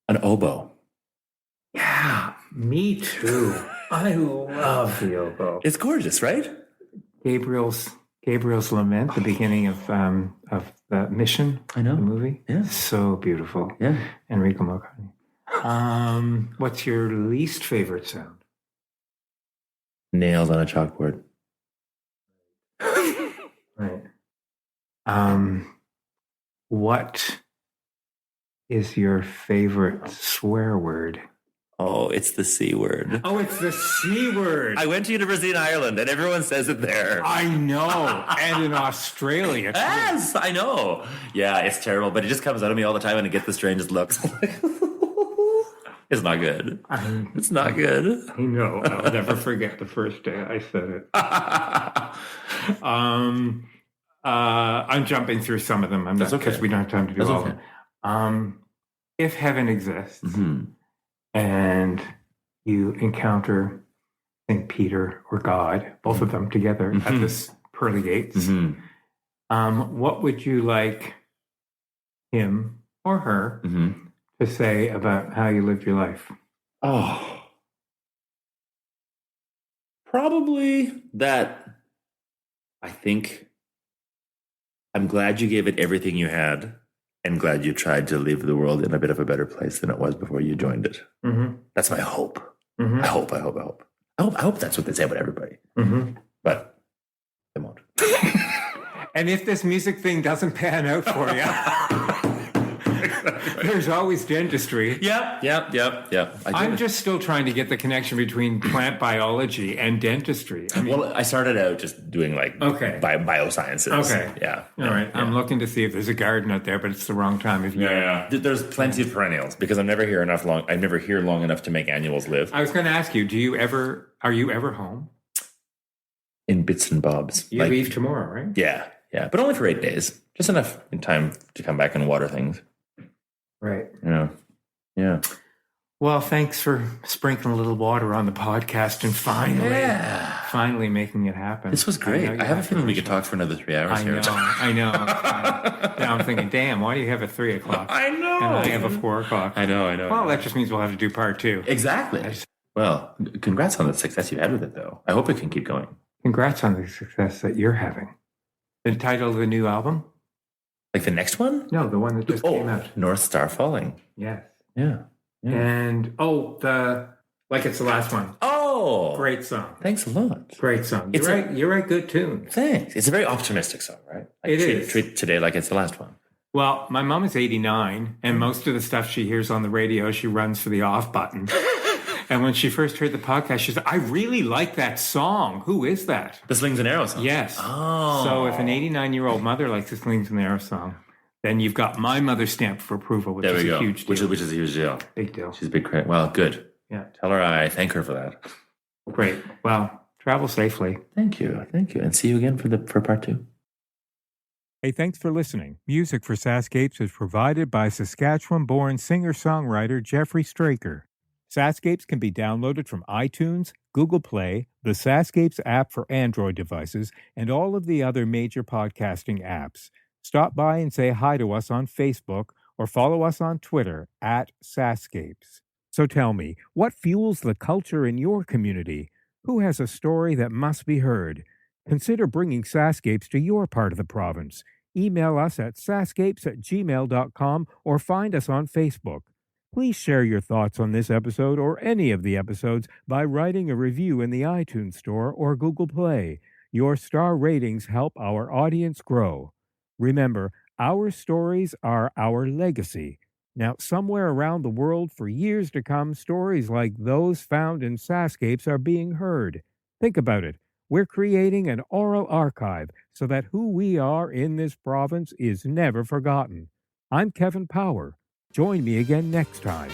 An oboe. Yeah, me too. I love the oboe. It's gorgeous, right? Gabriel's Lament, the beginning of the Mission. I know. The movie. Yeah. So beautiful. Yeah. Enrico Morricone. What's your least favorite sound? Nails on a chalkboard. Right. What is your favorite swear word? Oh, it's the C word. Oh, it's the C word. I went to university in Ireland and everyone says it there. I know. And in Australia. Yes, I know. Yeah, it's terrible, but it just comes out of me all the time and I get the strangest looks. It's not good. It's not good. I know. I'll never forget the first day I said it. I'm jumping through some of them. That's okay. Because we don't have time to do all of them. If heaven exists and you encounter St. Peter or God, both of them together at this pearly gates, what would you like him or her to say about how you lived your life? Oh, probably that I think I'm glad you gave it everything you had and glad you tried to leave the world in a bit of a better place than it was before you joined it. That's my hope. I hope that's what they say about everybody. But they won't. And if this music thing doesn't pan out for you, there's always dentistry. Yep. I'm just still trying to get the connection between plant biology and dentistry. I started out just doing biosciences. Okay. Yeah. All right. Yeah. I'm looking to see if there's a garden out there, but it's the wrong time of year. Yeah. There's plenty of perennials because I never hear long enough to make annuals live. I was going to ask you, are you ever home? In bits and bobs. You leave tomorrow, right? Yeah. But only for 8 days. Just enough in time to come back and water things. Right. Yeah. Well, thanks for sprinkling a little water on the podcast and finally making it happen. This was great. I have a feeling we could talk for another 3 hours here. I know. Now I'm thinking, damn, why do you have a 3 o'clock? I know. And I have a 4 o'clock. I know. Well, that just means we'll have to do part 2. Exactly. Well, congrats on the success you've had with it, though. I hope it can keep going. Congrats on the success that you're having. The title of the new album? Like the next one? No, the one that just came out. North Star Falling. Yes. Yeah. And Like It's the Last One. Oh, great song. Thanks a lot. Great song. You're right. Good tune. Thanks. It's a very optimistic song, right? It is. Treat today like it's the last one. Well, my mom is 89, and most of the stuff she hears on the radio, she runs for the off button. And when she first heard the podcast, she said, I really like that song. Who is that? The Slings and Arrows song? Yes. Oh. So if an 89-year-old mother likes the Slings and Arrows song, then you've got my mother's stamp for approval, which is a huge deal. Which is a huge deal. Big deal. She's a big credit. Well, good. Yeah. Tell her I thank her for that. Great. Well, travel safely. Thank you. And see you again for part 2. Hey, thanks for listening. Music for SaskScapes is provided by Saskatchewan-born singer-songwriter Jeffery Straker. SaskScapes can be downloaded from iTunes, Google Play, the SaskScapes app for Android devices, and all of the other major podcasting apps. Stop by and say hi to us on Facebook or follow us on Twitter at SaskScapes. So tell me, what fuels the culture in your community? Who has a story that must be heard? Consider bringing SaskScapes to your part of the province. Email us at saskapes@gmail.com or find us on Facebook. Please share your thoughts on this episode or any of the episodes by writing a review in the iTunes Store or Google Play. Your star ratings help our audience grow. Remember, our stories are our legacy. Now, somewhere around the world for years to come, stories like those found in SaskScapes are being heard. Think about it. We're creating an oral archive so that who we are in this province is never forgotten. I'm Kevin Power. Join me again next time.